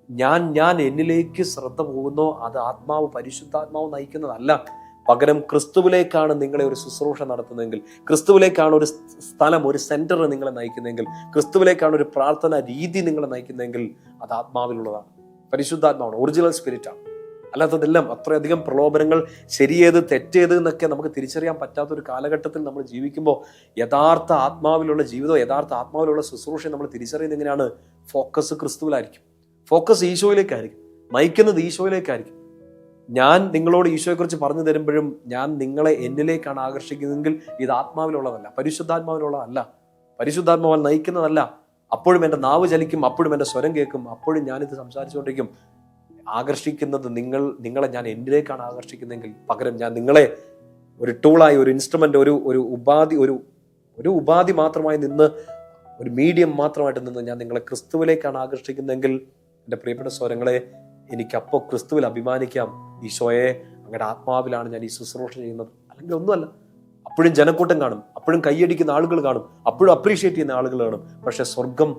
ഞാൻ എന്നിലേക്ക് ശ്രദ്ധ പോകുന്നോ അത് ആത്മാവ്, പരിശുദ്ധാത്മാവ് നയിക്കുന്നതല്ല. പകരം ക്രിസ്തുവിലേക്കാണ് നിങ്ങളെ ഒരു ശുശ്രൂഷ നടത്തുന്നതെങ്കിൽ, ക്രിസ്തുവിലേക്കാണ് ഒരു സ്ഥലം, ഒരു സെന്റർ നിങ്ങളെ നയിക്കുന്നതെങ്കിൽ, ക്രിസ്തുവിലേക്കാണ് ഒരു പ്രാർത്ഥന രീതി നിങ്ങളെ നയിക്കുന്നതെങ്കിൽ, അത് ആത്മാവിലുള്ളതാണ്, പരിശുദ്ധാത്മാവാണ്, ഒറിജിനൽ സ്പിരിറ്റാണ്. അല്ലാത്തതെല്ലാം അത്രയധികം പ്രലോഭനങ്ങൾ, ശരിയേത് തെറ്റേത് എന്നൊക്കെ നമുക്ക് തിരിച്ചറിയാൻ പറ്റാത്തൊരു കാലഘട്ടത്തിൽ നമ്മൾ ജീവിക്കുമ്പോൾ യഥാർത്ഥ ആത്മാവിലുള്ള ജീവിതം, യഥാർത്ഥ ആത്മാവിലുള്ള ശുശ്രൂഷ നമ്മൾ തിരിച്ചറിയുന്നത് എങ്ങനെയാണ്? ഫോക്കസ് ക്രിസ്തുവിലായിരിക്കും, ഫോക്കസ് ഈശോയിലേക്കായിരിക്കും, നയിക്കുന്നത് ഈശോയിലേക്കായിരിക്കും. ഞാൻ നിങ്ങളോട് ഈശോയെക്കുറിച്ച് പറഞ്ഞു തരുമ്പോഴും ഞാൻ നിങ്ങളെ എന്നിലേക്കാണ് ആകർഷിക്കുന്നതെങ്കിൽ ഇത് ആത്മാവിലുള്ളതല്ല, പരിശുദ്ധാത്മാവിലുള്ളതല്ല, പരിശുദ്ധാത്മാവാൽ നയിക്കുന്നതല്ല. അപ്പോഴും എൻ്റെ നാവ് ചലിക്കും, അപ്പോഴും എൻ്റെ സ്വരം കേൾക്കും, അപ്പോഴും ഞാനിത് സംസാരിച്ചുകൊണ്ടിരിക്കും. ആകർഷിക്കുന്നത് നിങ്ങളെ ഞാൻ എന്നിലേക്കാണ് ആകർഷിക്കുന്നതെങ്കിൽ, പകരം ഞാൻ നിങ്ങളെ ഒരു ടൂളായി, ഒരു ഇൻസ്ട്രുമെന്റ്, ഒരു ഉപാധി മാത്രമായി നിന്ന്, ഒരു മീഡിയം മാത്രമായിട്ട് നിന്ന് ഞാൻ നിങ്ങളെ ക്രിസ്തുവിലേക്കാണ് ആകർഷിക്കുന്നതെങ്കിൽ, എൻ്റെ പ്രിയപ്പെട്ട സ്വരങ്ങളെ, എനിക്കപ്പോൾ ക്രിസ്തുവിൽ അഭിമാനിക്കാം. ഈശോയെ, അങ്ങയുടെ ആത്മാവിലാണ് ഞാൻ ഈ ശുശ്രൂഷ ചെയ്യുന്നത്. അല്ലെങ്കിൽ ഒന്നുമല്ല, അപ്പോഴും ജനക്കൂട്ടം കാണും, അപ്പോഴും കൈയടിക്കുന്ന ആളുകൾ കാണും, അപ്പോഴും അപ്രീഷിയേറ്റ് ചെയ്യുന്ന ആളുകൾ കാണും. പക്ഷെ സ്വർഗം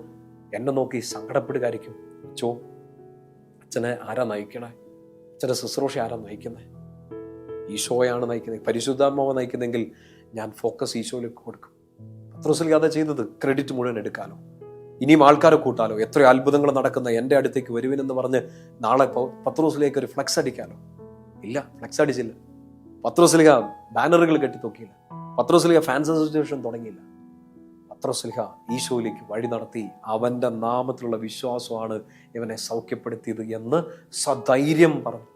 എന്നെ നോക്കി സങ്കടപ്പെടുകയായിരിക്കും. അച്ഛനെ ആരാ നയിക്കണേ? അച്ഛൻ്റെ ശുശ്രൂഷ ആരാ നയിക്കുന്നത്? ഈശോയാണ് നയിക്കുന്നത്, പരിശുദ്ധാത്മാവ് നയിക്കുന്നെങ്കിൽ ഞാൻ ഫോക്കസ് ഈശോയിലേക്ക് കൊടുക്കും. പത്രോസ്ലീഹ അതാ ചെയ്തത്. ക്രെഡിറ്റ് മുഴുവൻ എടുക്കാലോ, ഇനിയും ആൾക്കാരെ കൂട്ടാലോ, എത്രയോ അത്ഭുതങ്ങൾ നടക്കുന്ന എൻ്റെ അടുത്തേക്ക് വരുവിനെന്ന് പറഞ്ഞ് നാളെ പത്രോസ്ലീഹയ്ക്ക് ഒരു ഫ്ലെക്സ് അടിക്കാലോ. ഇല്ല, ഫ്ലെക്സ് അടിച്ചില്ല. പത്രോസ്ലീഹ ബാനറുകൾ കെട്ടിത്തൊക്കിയില്ല. പത്രോസ്ലീഹ ഫാൻസ് അസോസിയേഷൻ തുടങ്ങിയില്ല. പത്രോസ്ലീഹ ഈശോയിലേക്ക് വഴി നടത്തി. അവൻ്റെ നാമത്തിലുള്ള വിശ്വാസമാണ് ഇവനെ സൗഖ്യപ്പെടുത്തിയത് എന്ന് സധൈര്യം പറഞ്ഞു.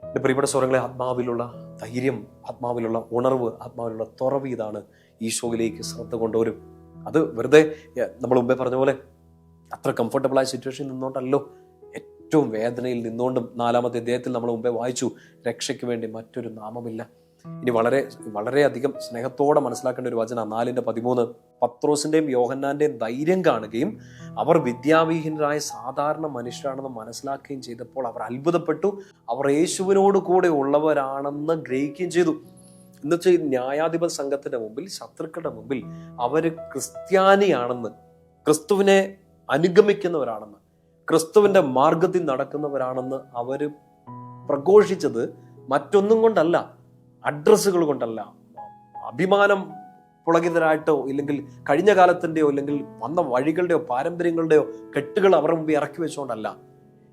എൻ്റെ പ്രിയപ്പെട്ട സ്വരങ്ങളെ, ആത്മാവിലുള്ള ധൈര്യം, ആത്മാവിലുള്ള ഉണർവ്, ആത്മാവിലുള്ള തുറവ്, ഇതാണ് ഈശോയിലേക്ക് ശ്രദ്ധ കൊണ്ടുവരും. അത് വെറുതെ നമ്മൾ മുമ്പേ പറഞ്ഞ പോലെ അത്ര കംഫർട്ടബിളായ സിറ്റുവേഷനിൽ നിന്നുകൊണ്ടല്ലോ, ഏറ്റവും വേദനയിൽ നിന്നുകൊണ്ടും. 4-ാമത്തെ അധ്യായത്തിൽ നമ്മൾ മുമ്പേ വായിച്ചു, രക്ഷയ്ക്ക് വേണ്ടി മറ്റൊരു നാമമില്ല. ഇനി വളരെയധികം സ്നേഹത്തോടെ മനസ്സിലാക്കേണ്ട ഒരു വചനം 4:13. പത്രോസിന്റെയും യോഹന്നാന്റെയും ധൈര്യം കാണുകയും അവർ വിദ്യാവിഹീനരായ സാധാരണ മനുഷ്യരാണെന്ന് മനസ്സിലാക്കുകയും ചെയ്തപ്പോൾ അവർ അത്ഭുതപ്പെട്ടു. അവർ യേശുവിനോട് കൂടെ ഉള്ളവരാണെന്ന് ഗ്രഹിക്കുകയും ചെയ്തു. എന്നുവെച്ചാൽ ന്യായാധിപ സംഘത്തിന്റെ മുമ്പിൽ, ശത്രുക്കളുടെ മുമ്പിൽ അവര് ക്രിസ്ത്യാനിയാണെന്ന്, ക്രിസ്തുവിനെ അനുഗമിക്കുന്നവരാണെന്ന്, ക്രിസ്തുവിന്റെ മാർഗത്തിൽ നടക്കുന്നവരാണെന്ന് അവര് പ്രഘോഷിച്ചത് മറ്റൊന്നും കൊണ്ടല്ല, അഡ്രസ്സുകൾ കൊണ്ടല്ല, അഭിമാനം പുളകിതരായിട്ടോ ഇല്ലെങ്കിൽ കഴിഞ്ഞ കാലത്തിൻ്റെയോ ഇല്ലെങ്കിൽ വന്ന വഴികളുടെയോ പാരമ്പര്യങ്ങളുടെയോ കെട്ടുകൾ അവരുടെ മുമ്പിൽ ഇറക്കി വെച്ചുകൊണ്ടല്ല.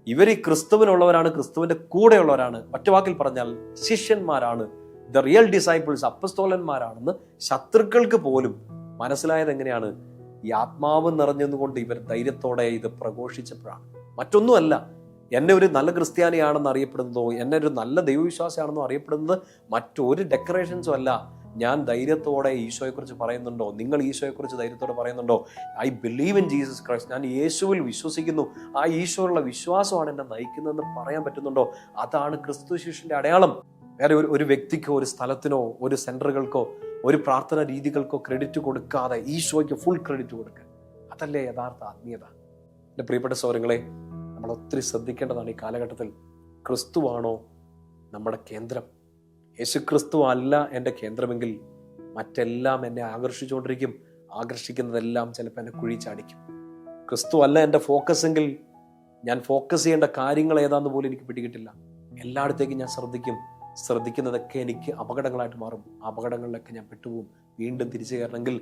ഇവർ ഈ ക്രിസ്തുവിനുള്ളവരാണ്, ക്രിസ്തുവിന്റെ കൂടെയുള്ളവരാണ്. ഒറ്റ വാക്കിൽ പറഞ്ഞാൽ ശിഷ്യന്മാരാണ്, ദ റിയൽ ഡിസൈപ്പിൾസ്, അപ്പസ്തോലന്മാരാണെന്ന് ശത്രുക്കൾക്ക് പോലും മനസ്സിലായത് എങ്ങനെയാണ്? ഈ ആത്മാവ് നിറഞ്ഞതുകൊണ്ട് ഇവർ ധൈര്യത്തോടെ ഇത് പ്രഘോഷിച്ചപ്പോഴാണ്. മറ്റൊന്നുമല്ല, എന്നെ ഒരു നല്ല ക്രിസ്ത്യാനിയാണെന്ന് അറിയപ്പെടുന്നതോ എന്നെ ഒരു നല്ല ദൈവവിശ്വാസിയാണെന്നോ അറിയപ്പെടുന്നത് മറ്റൊരു ഡെക്കറേഷൻസും അല്ല. ഞാൻ ധൈര്യത്തോടെ ഈശോയെക്കുറിച്ച് പറയുന്നുണ്ടോ? നിങ്ങൾ ഈശോയെക്കുറിച്ച് ധൈര്യത്തോടെ പറയുന്നുണ്ടോ? I believe in Jesus Christ, ഞാൻ യേശുവിൽ വിശ്വസിക്കുന്നു, ആ ഈശോയുള്ള വിശ്വാസമാണ് എന്നെ നയിക്കുന്നതെന്ന് പറയാൻ പറ്റുന്നുണ്ടോ? അതാണ് ക്രിസ്തു ശിഷ്യന്റെ അടയാളം. വേറെ ഒരു വ്യക്തിക്കോ ഒരു സ്ഥലത്തിനോ ഒരു സെന്ററുകൾക്കോ ഒരു പ്രാർത്ഥന രീതികൾക്കോ ക്രെഡിറ്റ് കൊടുക്കാതെ ഈശോയ്ക്ക് ഫുൾ ക്രെഡിറ്റ് കൊടുക്കുക, അതല്ലേ യഥാർത്ഥ ആത്മീയത. എൻ്റെ പ്രിയപ്പെട്ട സഹോദരങ്ങളെ, നമ്മൾ ഒത്തിരി ശ്രദ്ധിക്കേണ്ടതാണ് ഈ കാലഘട്ടത്തിൽ. ക്രിസ്തുവാണോ നമ്മുടെ കേന്ദ്രം? യേശു ക്രിസ്തു അല്ല എൻ്റെ കേന്ദ്രമെങ്കിൽ മറ്റെല്ലാം എന്നെ ആകർഷിച്ചുകൊണ്ടിരിക്കും. ആകർഷിക്കുന്നതെല്ലാം ചിലപ്പോൾ എന്നെ കുഴിച്ചാടിക്കും. ക്രിസ്തു അല്ല എൻ്റെ ഫോക്കസ് എങ്കിൽ ഞാൻ ഫോക്കസ് ചെയ്യേണ്ട കാര്യങ്ങൾ ഏതാന്ന് പോലും എനിക്ക് പിടികിട്ടില്ല. എല്ലായിടത്തേക്കും ഞാൻ ശ്രദ്ധിക്കുന്നതൊക്കെ എനിക്ക് അപകടങ്ങളായിട്ട് മാറും. അപകടങ്ങളിലൊക്കെ ഞാൻ പെട്ടുപോകും. വീണ്ടും തിരിച്ചു കയറണമെങ്കിൽ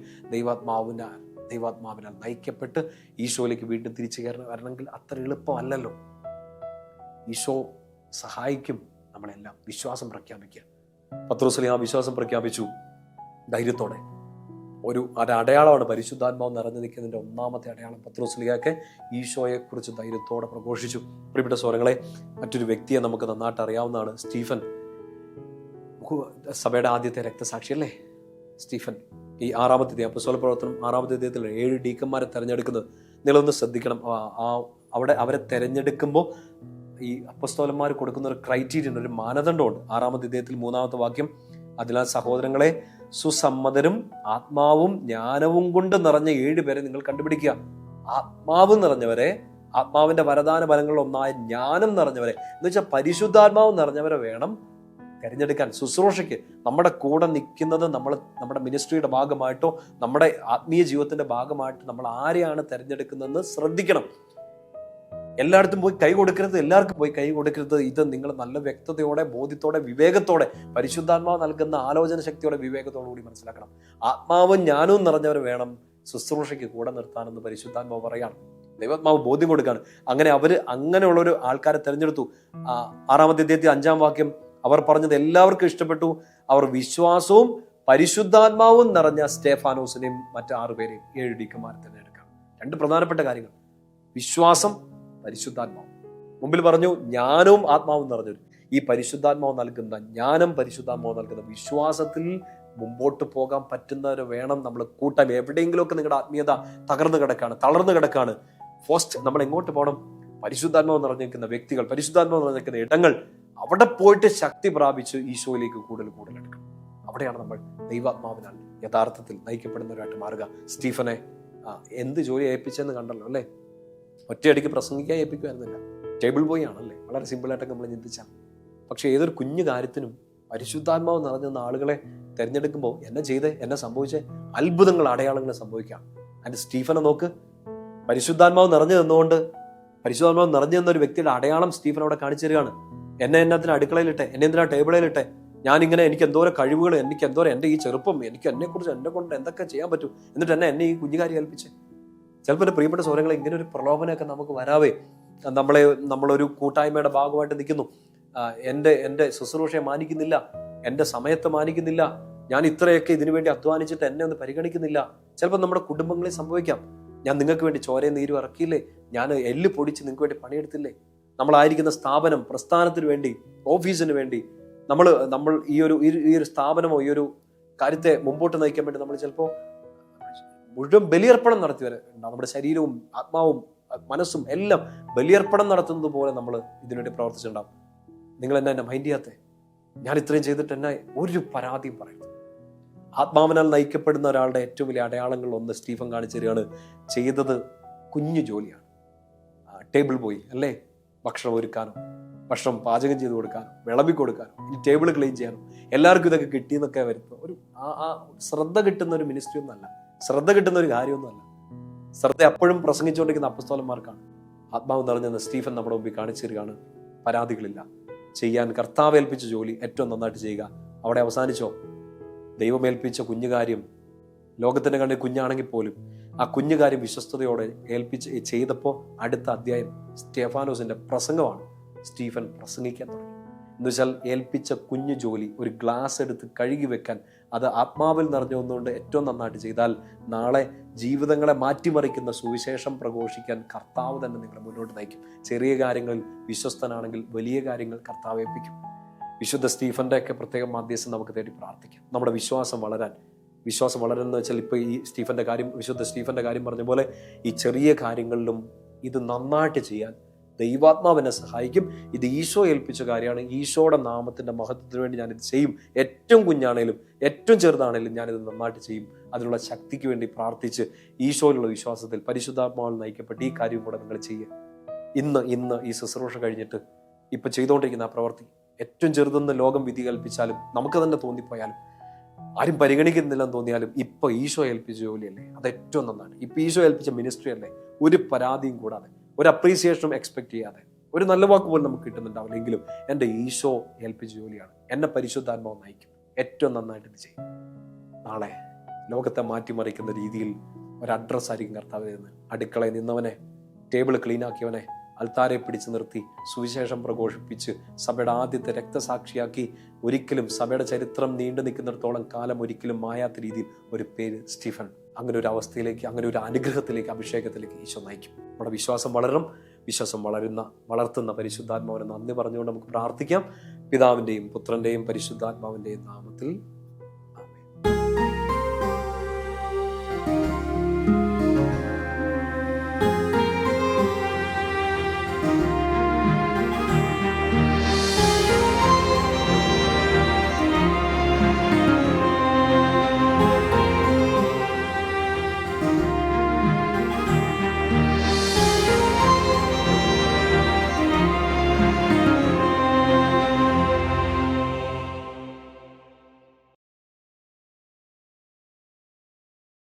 ദൈവാത്മാവിനാൽ നയിക്കപ്പെട്ട് ഈശോയിലേക്ക് വീണ്ടും തിരിച്ചു വരണമെങ്കിൽ അത്ര എളുപ്പമല്ലല്ലോ. ഈശോ സഹായിക്കും നമ്മളെല്ലാം. വിശ്വാസം പ്രഖ്യാപിക്കുക. പത്രോസ്ലീഹ വിശ്വാസം പ്രഖ്യാപിച്ചു ധൈര്യത്തോടെ. ഒരു അടയാളമാണ് പരിശുദ്ധാത്മാവ് നിറഞ്ഞു നിൽക്കുന്നതിൻ്റെ ഒന്നാമത്തെ അടയാളം. പത്രോസ്ലീഹയൊക്കെ ഈശോയെക്കുറിച്ച് ധൈര്യത്തോടെ പ്രഘോഷിച്ചു. പ്രിയപ്പെട്ട സഹോദരങ്ങളെ, മറ്റൊരു വ്യക്തിയെ നമുക്ക് നന്നായിട്ട് അറിയാവുന്നതാണ്, സ്റ്റീഫൻ. സഭയുടെ ആദ്യത്തെ രക്തസാക്ഷി അല്ലേ സ്റ്റീഫൻ. ഈ 6-ാമത്തെ അധ്യായം, അപ്പോസ്തല പ്രവർത്തനം 6-ാമത്തെ അധ്യായത്തിൽ 7 ഡീക്കന്മാരെ തെരഞ്ഞെടുക്കുന്നത് നിങ്ങളൊന്ന് ശ്രദ്ധിക്കണം. അവരെ തെരഞ്ഞെടുക്കുമ്പോൾ ഈ അപ്പോസ്തലന്മാർ കൊടുക്കുന്ന ഒരു ക്രൈറ്റീരിയൻ, ഒരു മാനദണ്ഡമുണ്ട്. 6-ാമത്തെ അധ്യായത്തിൽ 3-ാമത്തെ വാക്യം, അതിനാൽ സഹോദരങ്ങളെ സുസമ്മതരും ആത്മാവും ജ്ഞാനവും കൊണ്ട് നിറഞ്ഞ 7 പേരെ നിങ്ങൾ കണ്ടുപിടിക്കുക. ആത്മാവ് നിറഞ്ഞവരെ, ആത്മാവിന്റെ വരദാന ഫലങ്ങളിൽ ഒന്നായ ജ്ഞാനം നിറഞ്ഞവരെ, എന്ന് വെച്ചാൽ പരിശുദ്ധാത്മാവ് നിറഞ്ഞവരെ വേണം തിരഞ്ഞെടുക്കാൻ. ശുശ്രൂഷയ്ക്ക് നമ്മുടെ കൂടെ നിൽക്കുന്നത്, നമ്മുടെ മിനിസ്ട്രിയുടെ ഭാഗമായിട്ടോ നമ്മുടെ ആത്മീയ ജീവിതത്തിന്റെ ഭാഗമായിട്ടോ നമ്മൾ ആരെയാണ് തിരഞ്ഞെടുക്കുന്നതെന്ന് ശ്രദ്ധിക്കണം. എല്ലായിടത്തും പോയി കൈ കൊടുക്കരുത്, എല്ലാവർക്കും പോയി കൈ കൊടുക്കരുത്. ഇത് നിങ്ങൾ നല്ല വ്യക്തതയോടെ, ബോധ്യത്തോടെ, വിവേകത്തോടെ, പരിശുദ്ധാത്മാവ് നൽകുന്ന ആലോചന ശക്തിയോടെ, വിവേകത്തോടു കൂടി മനസ്സിലാക്കണം. ആത്മാവും ജ്ഞാനവും നിറഞ്ഞവർ വേണം ശുശ്രൂഷയ്ക്ക് കൂടെ നിർത്താനെന്ന് പരിശുദ്ധാത്മാവ് പറയാണ്. ദൈവാത്മാവ് ബോധ്യം കൊടുക്കാണ്. അങ്ങനെ അങ്ങനെയുള്ളൊരു ആൾക്കാരെ തെരഞ്ഞെടുത്തു. 6-ാമത്തെ അധ്യായത്തിൽ 5-ാം വാക്യം, അവർ പറഞ്ഞത് എല്ലാവർക്കും ഇഷ്ടപ്പെട്ടു. അവർ വിശ്വാസവും പരിശുദ്ധാത്മാവും നിറഞ്ഞ സ്റ്റേഫാനോസിനെയും മറ്റ് 6 പേരെയും 7 ഡീക്കന്മാരെ തിരഞ്ഞെടുക്കാം. 2 പ്രധാനപ്പെട്ട കാര്യങ്ങൾ: വിശ്വാസം, പരിശുദ്ധാത്മാവ്. മുമ്പിൽ പറഞ്ഞു ജ്ഞാനവും ആത്മാവും നിറഞ്ഞൊരു. ഈ പരിശുദ്ധാത്മാവ് നൽകുന്ന ജ്ഞാനം, പരിശുദ്ധാത്മാവ് നൽകുന്ന വിശ്വാസത്തിൽ മുമ്പോട്ട് പോകാൻ പറ്റുന്നവരെ വേണം നമ്മൾ കൂട്ടാൻ. എവിടെയെങ്കിലുമൊക്കെ നിങ്ങളുടെ ആത്മീയത തകർന്നു കിടക്കാണ്, തളർന്നു കിടക്കാണ്, ഫസ്റ്റ് നമ്മൾ എങ്ങോട്ട് പോകണം? പരിശുദ്ധാത്മാവ് നിറഞ്ഞിരിക്കുന്ന വ്യക്തികൾ, പരിശുദ്ധാത്മാവ് നിറഞ്ഞിരിക്കുന്ന ഇടങ്ങൾ, അവിടെ പോയിട്ട് ശക്തി പ്രാപിച്ച് ഈശോയിലേക്ക് കൂടുതൽ എടുക്കണം. അവിടെയാണ് നമ്മൾ ദൈവാത്മാവിനാൽ യഥാർത്ഥത്തിൽ നയിക്കപ്പെടുന്നവരായിട്ട് മാറുക. സ്റ്റീഫനെ എന്ത് ജോലി ഏൽപ്പിച്ചെന്ന് കണ്ടല്ലോ അല്ലേ? ഒറ്റയടിക്ക് പ്രസംഗിക്കാൻ ഏൽപ്പിക്കുമായിരുന്നില്ല, ടേബിൾ ബോയ് ആണല്ലേ. വളരെ സിമ്പിളായിട്ടൊക്കെ നമ്മൾ ചിന്തിച്ചാൽ. പക്ഷെ ഏതൊരു കുഞ്ഞു കാര്യത്തിനും പരിശുദ്ധാത്മാവ് നിറഞ്ഞുന്ന ആളുകളെ തിരഞ്ഞെടുക്കുമ്പോൾ എന്നെ സംഭവിച്ചേ അത്ഭുതങ്ങൾ, അടയാളങ്ങൾ സംഭവിക്കാം. അതിന്റെ സ്റ്റീഫനെ നോക്ക്, പരിശുദ്ധാത്മാവ് നിറഞ്ഞു നിന്നുകൊണ്ട്, പരിശുദ്ധാത്മാവ് നിറഞ്ഞു നിന്ന ഒരു വ്യക്തിയുടെ അടയാളം സ്റ്റീഫൻ അവിടെ കാണിച്ചു തരികയാണ്. എന്നെ അടുക്കളയിലിട്ടെ, എന്നെ എന്തിനാ ടേബിളിലിട്ടെ, ഞാനിങ്ങനെ, എനിക്ക് എന്തോരം കഴിവുകൾ, എനിക്ക് എന്തോരം, എൻ്റെ ഈ ചെറുപ്പം, എനിക്ക് എന്നെ കൊണ്ട് എന്തൊക്കെ ചെയ്യാൻ പറ്റും, എന്നിട്ട് എന്നെ ഈ കുഞ്ഞുകാരി ഏൽപ്പിച്ച്. ചിലപ്പോൾ എൻ്റെ പ്രിയപ്പെട്ട സൗരങ്ങളെ, ഇങ്ങനെ ഒരു പ്രലോഭനമൊക്കെ നമുക്ക് വരാവേ. നമ്മളൊരു കൂട്ടായ്മയുടെ ഭാഗമായിട്ട് നിൽക്കുന്നു, എൻ്റെ ശുശ്രൂഷയെ മാനിക്കുന്നില്ല, എൻ്റെ സമയത്ത് മാനിക്കുന്നില്ല, ഞാൻ ഇത്രയൊക്കെ ഇതിനു വേണ്ടി അധ്വാനിച്ചിട്ട് എന്നെ ഒന്ന് പരിഗണിക്കുന്നില്ല. ചിലപ്പോൾ നമ്മുടെ കുടുംബങ്ങളിൽ സംഭവിക്കാം. ഞാൻ നിങ്ങൾക്ക് വേണ്ടി ചോരയും നീരും ഇറക്കിയില്ലേ, ഞാൻ എല്ല് പൊടിച്ച് നിങ്ങൾക്ക് വേണ്ടി പണിയെടുത്തില്ലേ, നമ്മളായിരിക്കുന്ന സ്ഥാപനം, പ്രസ്ഥാനത്തിന് വേണ്ടി, ഓഫീസിന് വേണ്ടി നമ്മൾ ഈ ഒരു സ്ഥാപനമോ ഈ ഒരു കാര്യത്തെ മുമ്പോട്ട് നയിക്കാൻ വേണ്ടി നമ്മൾ ചിലപ്പോൾ മുഴുവൻ ബലിയർപ്പണം നടത്തി വരാം. നമ്മുടെ ശരീരവും ആത്മാവും മനസ്സും എല്ലാം ബലിയർപ്പണം നടത്തുന്നത് പോലെ നമ്മൾ ഇതിനുവേണ്ടി പ്രവർത്തിച്ചിട്ടുണ്ടാവും. നിങ്ങൾ എന്നെ മൈൻഡ് ചെയ്യാത്തെ, ഞാൻ ഇത്രയും ചെയ്തിട്ട് എന്നെ ഒരു പരാതിയും പറയുന്നത്. ആത്മാവിനാൽ നയിക്കപ്പെടുന്ന ഒരാളുടെ ഏറ്റവും വലിയ അടയാളങ്ങൾ ഒന്ന് സ്റ്റീഫൻ കാണിച്ചു തരികയാണ്. ചെയ്തത് കുഞ്ഞു ജോലിയാണ്. ടേബിൾ ബോയ് അല്ലേ, ഭക്ഷണം ഒരുക്കാനോ, ഭക്ഷണം പാചകം ചെയ്ത് കൊടുക്കാനോ, വിളമ്പി കൊടുക്കാനോ, ഇനി ടേബിൾ ക്ലീൻ ചെയ്യാനോ, എല്ലാവർക്കും ഇതൊക്കെ കിട്ടിയെന്നൊക്കെ വരുന്നത് ഒരു ശ്രദ്ധ കിട്ടുന്ന ഒരു മിനിസ്ട്രി ഒന്നല്ല, ശ്രദ്ധ കിട്ടുന്ന ഒരു കാര്യമൊന്നുമല്ല. ശ്രദ്ധ എപ്പോഴും പ്രസംഗിച്ചുകൊണ്ടിരിക്കുന്ന അപ്പസ്തോലന്മാർക്കാണ്. ആത്മാവ് നിറഞ്ഞെന്ന് സ്റ്റീഫൻ നമ്മുടെ മുമ്പിൽ കാണിച്ചു തരികയാണ്. പരാതികളില്ല, ചെയ്യാൻ കർത്താവ് ഏൽപ്പിച്ച ജോലി ഏറ്റവും നന്നായിട്ട് ചെയ്യുക. അവിടെ അവസാനിച്ചോ? ദൈവമേൽപ്പിച്ച കുഞ്ഞുകാര്യം, ലോകത്തിന്റെ കണ്ണിൽ കുഞ്ഞാണെങ്കിൽ പോലും ആ കുഞ്ഞുകാര്യം വിശ്വസ്തയോടെ ചെയ്തപ്പോൾ അടുത്ത അധ്യായം സ്റ്റെഫാനോസിന്റെ പ്രസംഗമാണ്. സ്റ്റീഫൻ പ്രസംഗിക്കാൻ തുടങ്ങി. എന്ന് വെച്ചാൽ ഏൽപ്പിച്ച കുഞ്ഞു ജോലി, ഒരു ഗ്ലാസ് എടുത്ത് കഴുകി വെക്കാൻ, അത് ആത്മാവിൽ നിറഞ്ഞുകൊണ്ട് ഏറ്റവും നന്നായിട്ട് ചെയ്താൽ നാളെ ജീവിതങ്ങളെ മാറ്റിമറിക്കുന്ന സുവിശേഷം പ്രഘോഷിക്കാൻ കർത്താവ് തന്നെ നിങ്ങളെ മുന്നോട്ട് നയിക്കും. ചെറിയ കാര്യങ്ങളിൽ വിശ്വസ്തനാണെങ്കിൽ വലിയ കാര്യങ്ങൾ കർത്താവ് ഏൽപ്പിക്കും. വിശുദ്ധ സ്റ്റീഫന്റെ ഒക്കെ പ്രത്യേകം മധ്യസ്ഥം നമുക്ക് തേടി പ്രാർത്ഥിക്കാം. നമ്മുടെ വിശ്വാസം വളരുന്ന വെച്ചാൽ ഇപ്പോൾ ഈ വിശുദ്ധ സ്റ്റീഫന്റെ കാര്യം പറഞ്ഞ പോലെ ഈ ചെറിയ കാര്യങ്ങളിലും ഇത് നന്നായിട്ട് ചെയ്യാൻ ദൈവാത്മാവിനെ സഹായിക്കും. ഇത് ഈശോ ഏൽപ്പിച്ച കാര്യമാണ്. ഈശോയുടെ നാമത്തിന്റെ മഹത്വത്തിന് വേണ്ടി ഞാനിത് ചെയ്യും. ഏറ്റവും കുഞ്ഞാണേലും ഏറ്റവും ചെറുതാണേലും ഞാനിത് നന്നായിട്ട് ചെയ്യും. അതിനുള്ള ശക്തിക്ക് വേണ്ടി പ്രാർത്ഥിച്ച് ഈശോയിലുള്ള വിശ്വാസത്തിൽ പരിശുദ്ധാത്മാവിൽ നയിക്കപ്പെട്ട് ഈ കാര്യം കൂടെ നിങ്ങൾ ചെയ്യുക. ഇന്ന് ഈ ശുശ്രൂഷ കഴിഞ്ഞിട്ട് ഇപ്പൊ ചെയ്തുകൊണ്ടിരിക്കുന്ന ആ പ്രവൃത്തി ഏറ്റവും ചെറുതെന്ന് ലോകം വിധി കൽപ്പിച്ചാലും, നമുക്ക് തന്നെ തോന്നിപ്പോയാലും, ആരും പരിഗണിക്കുന്നില്ലെന്ന് തോന്നിയാലും, ഇപ്പൊ ഈശോ ഏൽപ്പിച്ച ജോലിയല്ലേ, അത് ഏറ്റവും നന്നാണ്. ഇപ്പൊ ഈശോ ഏൽപ്പിച്ച മിനിസ്ട്രി അല്ലേ, ഒരു പരാതിയും കൂടാതെ, ഒരു അപ്രീസിയേഷനും എക്സ്പെക്ട് ചെയ്യാതെ, ഒരു നല്ല വാക്ക് പോലും നമുക്ക് കിട്ടുന്നുണ്ടാവില്ല, എങ്കിലും എൻ്റെ ഈശോ ഏൽപ്പിച്ച ജോലിയാണ്. എന്നെ പരിശുദ്ധാത്മാവ് നയിക്കും. ഏറ്റവും നന്നായിട്ട് ഇത് ചെയ്യും. നാളെ ലോകത്തെ മാറ്റിമറിക്കുന്ന രീതിയിൽ ഒരു അഡ്രസ്സ് ആയിരിക്കും കർത്താവ് തരുന്നത്. അടുക്കളയിൽ നിന്നവനെ, ടേബിൾ ക്ലീൻ ആക്കിയവനെ, അൾത്താരെ പിടിച്ചു നിർത്തി സുവിശേഷം പ്രഘോഷിപ്പിച്ച് സഭയുടെ ആദ്യത്തെ രക്തസാക്ഷിയാക്കി, ഒരിക്കലും സഭയുടെ ചരിത്രം നീണ്ടു നിൽക്കുന്നിടത്തോളം കാലം ഒരിക്കലും മായാത്ത രീതിയിൽ ഒരു പേര് സ്റ്റീഫൻ. അങ്ങനെ ഒരു അവസ്ഥയിലേക്ക്, അങ്ങനെ ഒരു അനുഗ്രഹത്തിലേക്ക്, അഭിഷേകത്തിലേക്ക് ഈശോ നയിക്കും. നമ്മുടെ വിശ്വാസം വളരണം. വിശ്വാസം വളർത്തുന്ന പരിശുദ്ധാത്മാവിനെ നന്ദി പറഞ്ഞുകൊണ്ട് നമുക്ക് പ്രാർത്ഥിക്കാം. പിതാവിൻ്റെയും പുത്രൻ്റെയും പരിശുദ്ധാത്മാവിൻ്റെയും നാമത്തിൽ